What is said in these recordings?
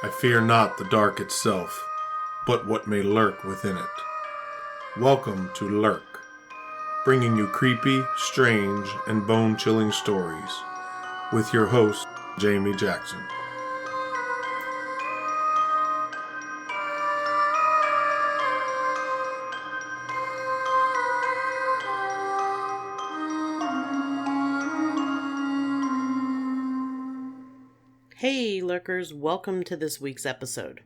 I fear not the dark itself, but what may lurk within it. Welcome to Lurk, bringing you creepy, strange, and bone-chilling stories, with your host, Jamie Jackson. Hey Lurkers, welcome to this week's episode.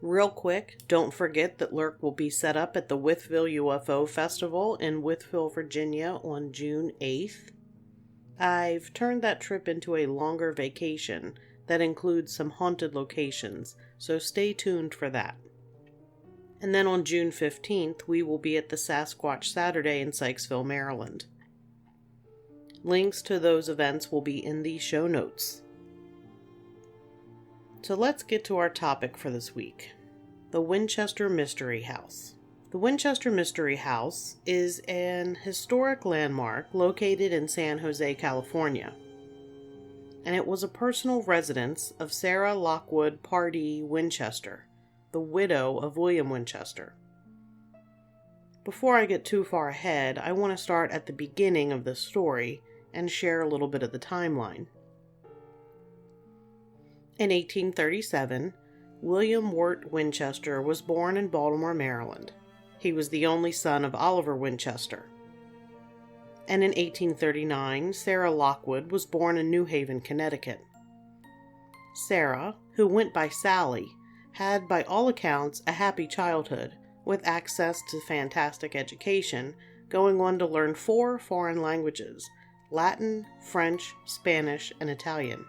Real quick, don't forget that Lurk will be set up at the Wytheville UFO Festival in Wytheville, Virginia on June 8th. I've turned that trip into a longer vacation that includes some haunted locations, so stay tuned for that. And then on June 15th, we will be at the Sasquatch Saturday in Sykesville, Maryland. Links to those events will be in the show notes. So let's get to our topic for this week, the Winchester Mystery House. The Winchester Mystery House is an historic landmark located in San Jose, California, and it was a personal residence of Sarah Lockwood Pardee Winchester, the widow of William Winchester. Before I get too far ahead, I want to start at the beginning of this story and share a little bit of the timeline. In 1837, William Wirt Winchester was born in Baltimore, Maryland. He was the only son of Oliver Winchester. And in 1839, Sarah Lockwood was born in New Haven, Connecticut. Sarah, who went by Sally, had by all accounts a happy childhood, with access to fantastic education, going on to learn 4 foreign languages: Latin, French, Spanish, and Italian.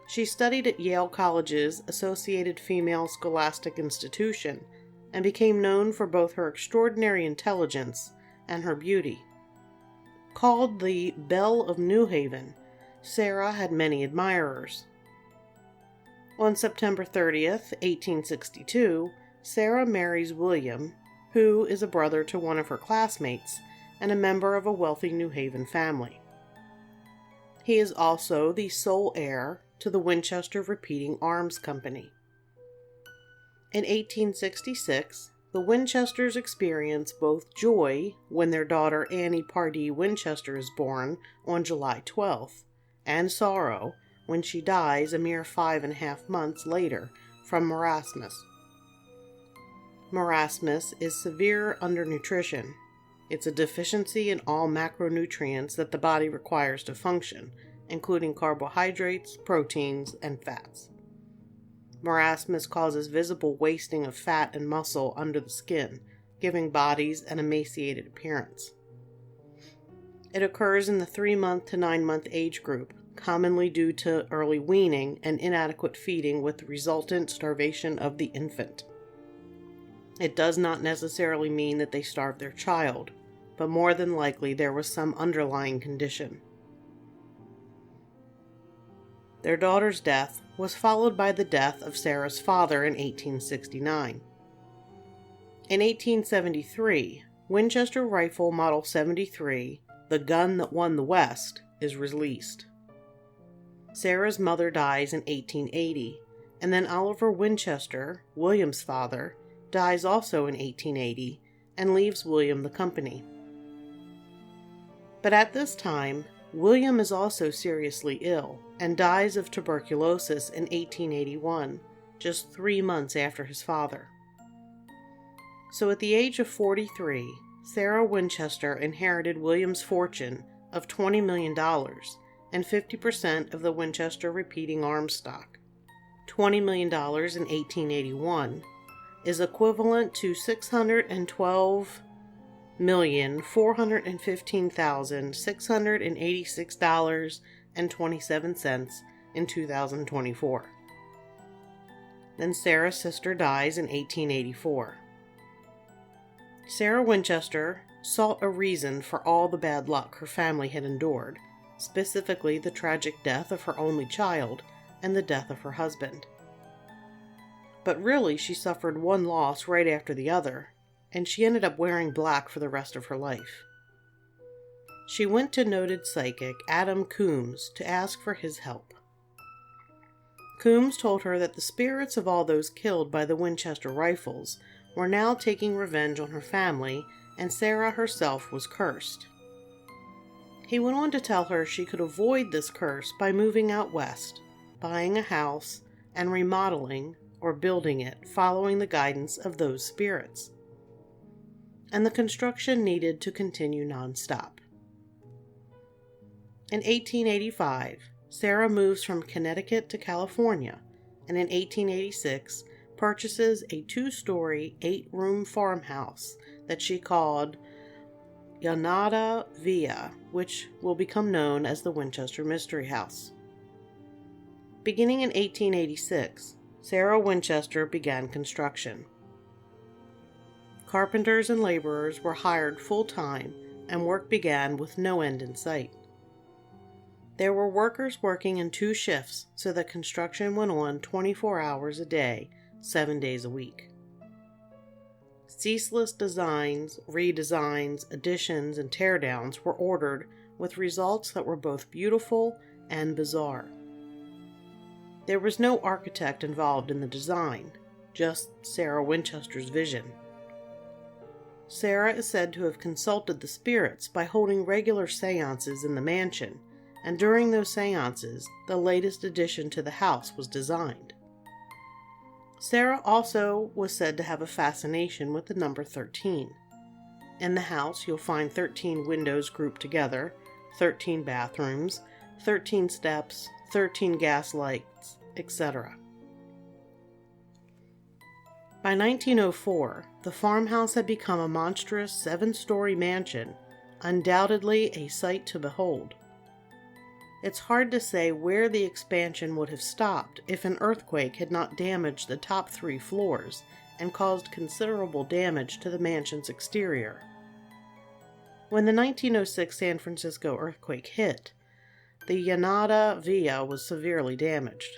She studied at Yale College's Associated Female Scholastic Institution and became known for both her extraordinary intelligence and her beauty. Called the Belle of New Haven, Sarah had many admirers. On September 30th, 1862, Sarah marries William, who is a brother to one of her classmates and a member of a wealthy New Haven family. He is also the sole heir to the Winchester Repeating Arms Company. In 1866, the Winchesters experience both joy when their daughter Annie Pardee Winchester is born on July 12th, and sorrow when she dies a mere 5.5 months later from marasmus. Marasmus is severe undernutrition. It's a deficiency in all macronutrients that the body requires to function, including carbohydrates, proteins, and fats. Marasmus causes visible wasting of fat and muscle under the skin, giving bodies an emaciated appearance. It occurs in the 3-month to 9-month age group, commonly due to early weaning and inadequate feeding with the resultant starvation of the infant. It does not necessarily mean that they starved their child, but more than likely there was some underlying condition. Their daughter's death was followed by the death of Sarah's father in 1869. In 1873, Winchester Rifle Model 73, the gun that won the West, is released. Sarah's mother dies in 1880, and then Oliver Winchester, William's father, dies also in 1880 and leaves William the company. But at this time, William is also seriously ill and dies of tuberculosis in 1881, just 3 months after his father. So at the age of 43, Sarah Winchester inherited William's fortune of $20 million and 50% of the Winchester Repeating Arms stock. $20 million in 1881 is equivalent to $612,415,686.27 in 2024. Then Sarah's sister dies in 1884. Sarah Winchester sought a reason for all the bad luck her family had endured, specifically the tragic death of her only child and the death of her husband. But really, she suffered one loss right after the other, and she ended up wearing black for the rest of her life. She went to noted psychic Adam Coombs to ask for his help. Coombs told her that the spirits of all those killed by the Winchester rifles were now taking revenge on her family, and Sarah herself was cursed. He went on to tell her she could avoid this curse by moving out west, buying a house, and remodeling or building it following the guidance of those spirits. And the construction needed to continue nonstop. In 1885, Sarah moves from Connecticut to California, and in 1886 purchases a 2-story, 8-room farmhouse that she called Llanada Villa, which will become known as the Winchester Mystery House. Beginning in 1886, Sarah Winchester began construction. Carpenters and laborers were hired full-time, and work began with no end in sight. There were workers working in 2 shifts, so that construction went on 24 hours a day, 7 days a week. Ceaseless designs, redesigns, additions, and teardowns were ordered, with results that were both beautiful and bizarre. There was no architect involved in the design, just Sarah Winchester's vision. Sarah is said to have consulted the spirits by holding regular seances in the mansion, and during those seances, the latest addition to the house was designed. Sarah also was said to have a fascination with the number 13. In the house, you'll find 13 windows grouped together, 13 bathrooms, 13 steps, 13 gas lights, etc. By 1904, the farmhouse had become a monstrous 7-story mansion, undoubtedly a sight to behold. It's hard to say where the expansion would have stopped if an earthquake had not damaged the top 3 floors and caused considerable damage to the mansion's exterior. When the 1906 San Francisco earthquake hit, the Llanada Villa was severely damaged.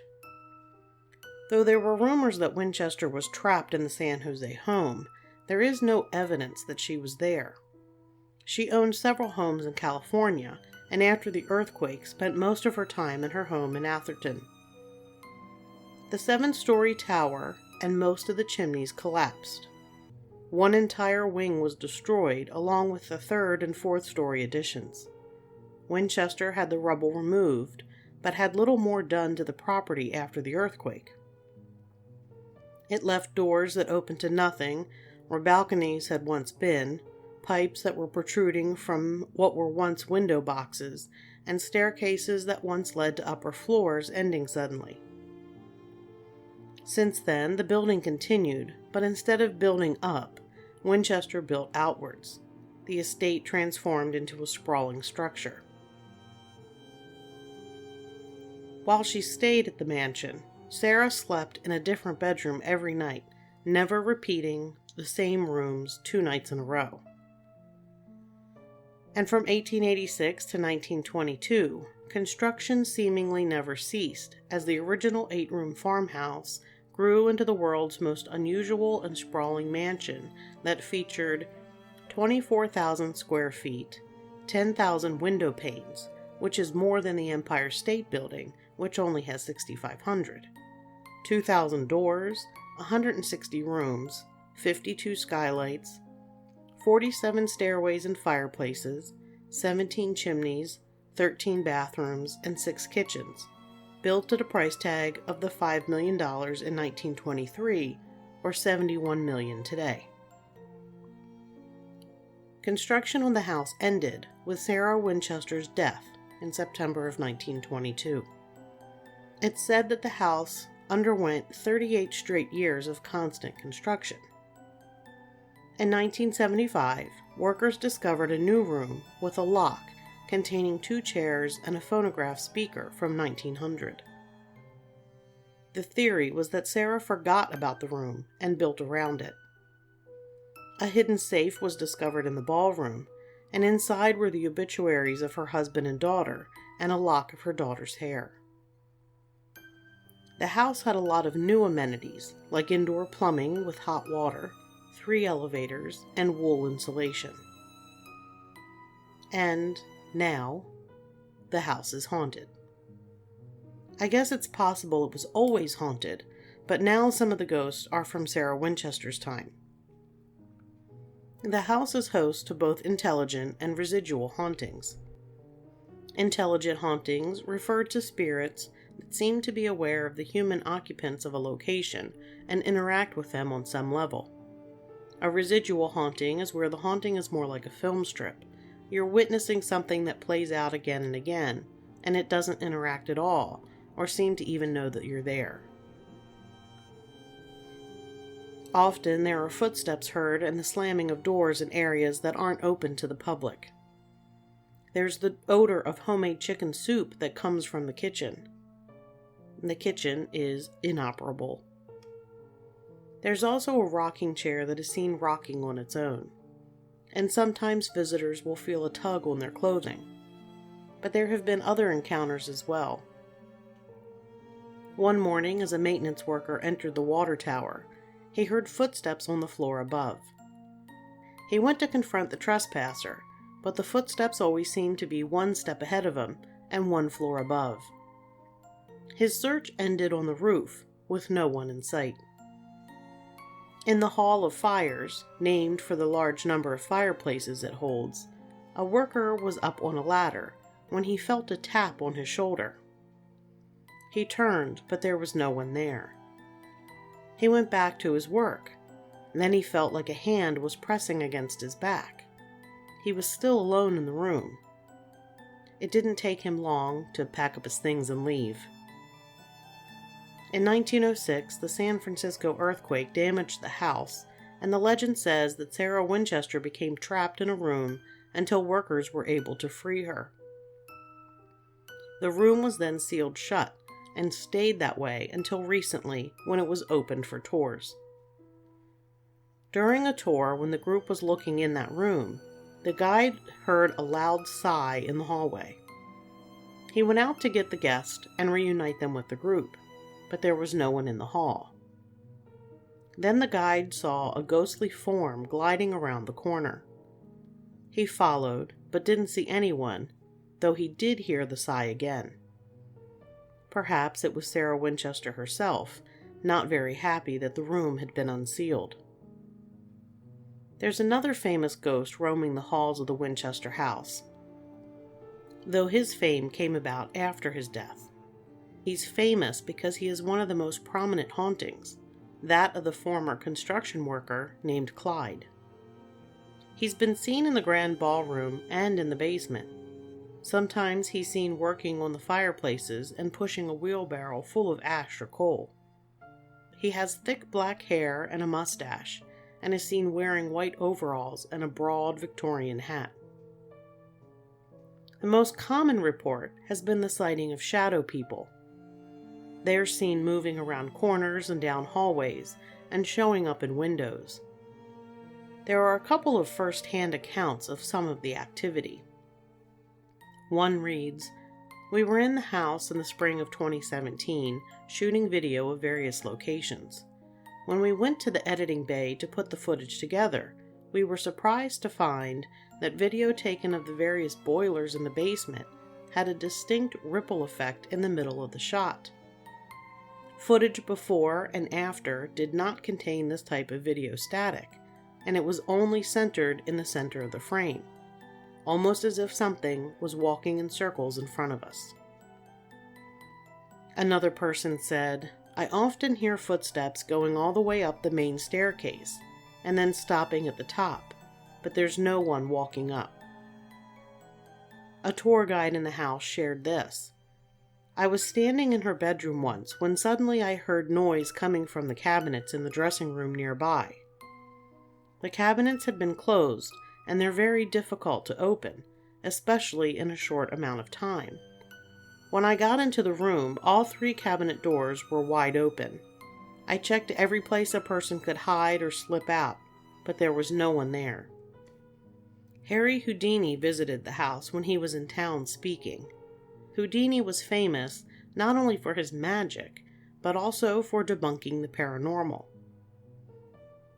Though there were rumors that Winchester was trapped in the San Jose home, there is no evidence that she was there. She owned several homes in California, and after the earthquake spent most of her time in her home in Atherton. The 7-story tower and most of the chimneys collapsed. One entire wing was destroyed along with the 3rd and 4th-story additions. Winchester had the rubble removed, but had little more done to the property after the earthquake. It left doors that opened to nothing, where balconies had once been, pipes that were protruding from what were once window boxes, and staircases that once led to upper floors ending suddenly. Since then, the building continued, but instead of building up, Winchester built outwards. The estate transformed into a sprawling structure. While she stayed at the mansion, Sarah slept in a different bedroom every night, never repeating the same rooms 2 nights in a row. And from 1886 to 1922, construction seemingly never ceased, as the original 8-room farmhouse grew into the world's most unusual and sprawling mansion that featured 24,000 square feet, 10,000 window panes, which is more than the Empire State Building, which only has 6,500, 2,000 doors, 160 rooms, 52 skylights, 47 stairways and fireplaces, 17 chimneys, 13 bathrooms, and 6 kitchens, built at a price tag of the $5 million in 1923, or $71 million today. Construction on the house ended with Sarah Winchester's death in September of 1922. It's said that the house underwent 38 straight years of constant construction. In 1975, workers discovered a new room with a lock containing 2 chairs and a phonograph speaker from 1900. The theory was that Sarah forgot about the room and built around it. A hidden safe was discovered in the ballroom, and inside were the obituaries of her husband and daughter and a lock of her daughter's hair. The house had a lot of new amenities, like indoor plumbing with hot water, 3 elevators, and wool insulation. And now, the house is haunted. I guess it's possible it was always haunted, but now some of the ghosts are from Sarah Winchester's time. The house is host to both intelligent and residual hauntings. Intelligent hauntings refer to spirits that seem to be aware of the human occupants of a location and interact with them on some level. A residual haunting is where the haunting is more like a film strip. You're witnessing something that plays out again and again, and it doesn't interact at all, or seem to even know that you're there. Often there are footsteps heard and the slamming of doors in areas that aren't open to the public. There's the odor of homemade chicken soup that comes from the kitchen. The kitchen is inoperable. There's also a rocking chair that is seen rocking on its own, and sometimes visitors will feel a tug on their clothing. But there have been other encounters as well. One morning, as a maintenance worker entered the water tower, he heard footsteps on the floor above. He went to confront the trespasser, but the footsteps always seemed to be one step ahead of him and one floor above. His search ended on the roof, with no one in sight. In the Hall of Fires, named for the large number of fireplaces it holds, a worker was up on a ladder when he felt a tap on his shoulder. He turned, but there was no one there. He went back to his work, and then he felt like a hand was pressing against his back. He was still alone in the room. It didn't take him long to pack up his things and leave. In 1906, the San Francisco earthquake damaged the house, and the legend says that Sarah Winchester became trapped in a room until workers were able to free her. The room was then sealed shut, and stayed that way until recently when it was opened for tours. During a tour, when the group was looking in that room, the guide heard a loud sigh in the hallway. He went out to get the guest and reunite them with the group, but there was no one in the hall. Then the guide saw a ghostly form gliding around the corner. He followed, but didn't see anyone, though he did hear the sigh again. Perhaps it was Sarah Winchester herself, not very happy that the room had been unsealed. There's another famous ghost roaming the halls of the Winchester house, though his fame came about after his death. He's famous because he is one of the most prominent hauntings, that of the former construction worker named Clyde. He's been seen in the grand ballroom and in the basement. Sometimes he's seen working on the fireplaces and pushing a wheelbarrow full of ash or coal. He has thick black hair and a mustache, and is seen wearing white overalls and a broad Victorian hat. The most common report has been the sighting of shadow people. They are seen moving around corners and down hallways, and showing up in windows. There are a couple of first-hand accounts of some of the activity. One reads, "We were in the house in the spring of 2017, shooting video of various locations. When we went to the editing bay to put the footage together, we were surprised to find that video taken of the various boilers in the basement had a distinct ripple effect in the middle of the shot. Footage before and after did not contain this type of video static, and it was only centered in the center of the frame, almost as if something was walking in circles in front of us." Another person said, "I often hear footsteps going all the way up the main staircase, and then stopping at the top, but there's no one walking up." A tour guide in the house shared this. "I was standing in her bedroom once when suddenly I heard noise coming from the cabinets in the dressing room nearby. The cabinets had been closed, and they're very difficult to open, especially in a short amount of time. When I got into the room, all 3 cabinet doors were wide open. I checked every place a person could hide or slip out, but there was no one there." Harry Houdini visited the house when he was in town speaking. Houdini was famous not only for his magic, but also for debunking the paranormal.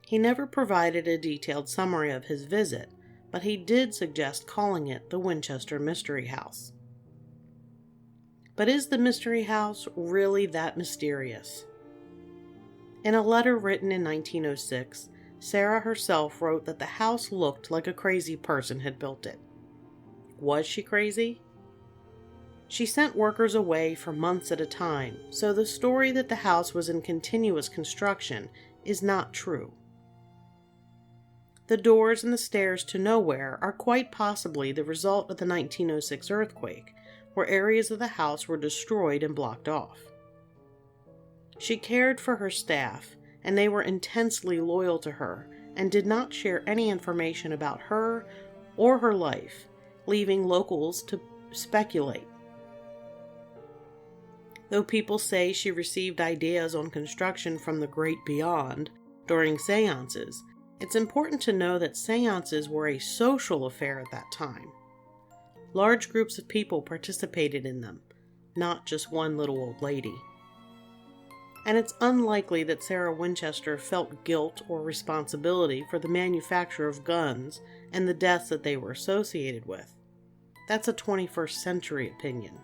He never provided a detailed summary of his visit, but he did suggest calling it the Winchester Mystery House. But is the mystery house really that mysterious? In a letter written in 1906, Sarah herself wrote that the house looked like a crazy person had built it. Was she crazy? She sent workers away for months at a time, so the story that the house was in continuous construction is not true. The doors and the stairs to nowhere are quite possibly the result of the 1906 earthquake, where areas of the house were destroyed and blocked off. She cared for her staff, and they were intensely loyal to her and did not share any information about her or her life, leaving locals to speculate. Though people say she received ideas on construction from the great beyond during seances, it's important to know that seances were a social affair at that time. Large groups of people participated in them, not just one little old lady. And it's unlikely that Sarah Winchester felt guilt or responsibility for the manufacture of guns and the deaths that they were associated with. That's a 21st century opinion.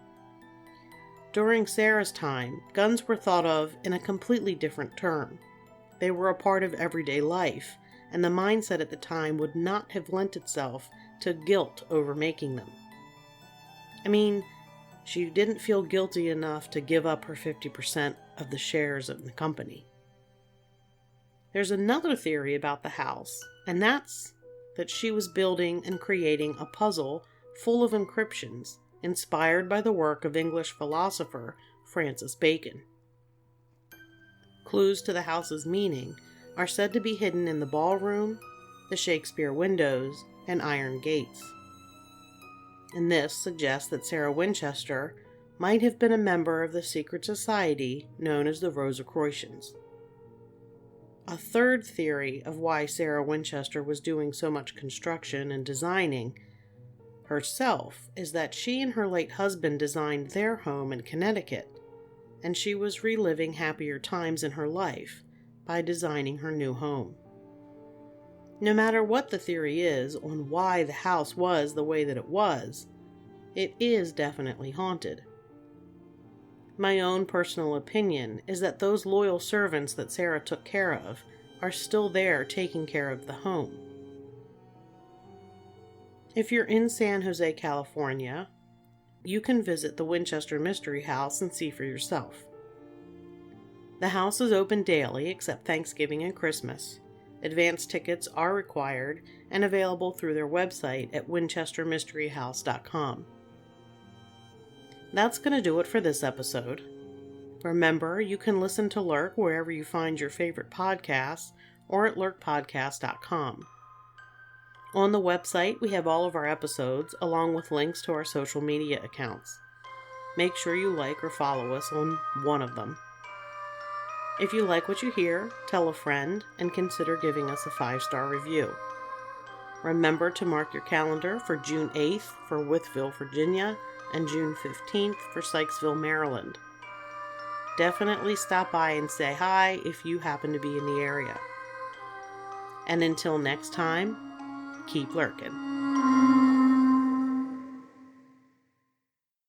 During Sarah's time, guns were thought of in a completely different term. They were a part of everyday life, and the mindset at the time would not have lent itself to guilt over making them. I mean, she didn't feel guilty enough to give up her 50% of the shares of the company. There's another theory about the house, and that's that she was building and creating a puzzle full of encryptions inspired by the work of English philosopher Francis Bacon. Clues to the house's meaning are said to be hidden in the ballroom, the Shakespeare windows, and iron gates. And this suggests that Sarah Winchester might have been a member of the secret society known as the Rosicrucians. A third theory of why Sarah Winchester was doing so much construction and designing herself is that she and her late husband designed their home in Connecticut, and she was reliving happier times in her life by designing her new home. No matter what the theory is on why the house was the way that it is definitely haunted. My own personal opinion is that those loyal servants that Sarah took care of are still there taking care of the home. If you're in San Jose, California, you can visit the Winchester Mystery House and see for yourself. The house is open daily except Thanksgiving and Christmas. Advance tickets are required and available through their website at winchestermysteryhouse.com. That's going to do it for this episode. Remember, you can listen to Lurk wherever you find your favorite podcasts or at lurkpodcast.com. On the website, we have all of our episodes along with links to our social media accounts. Make sure you like or follow us on one of them. If you like what you hear, tell a friend and consider giving us a 5-star review. Remember to mark your calendar for June 8th for Wytheville, Virginia, and June 15th for Sykesville, Maryland. Definitely stop by and say hi if you happen to be in the area. And until next time, keep lurking.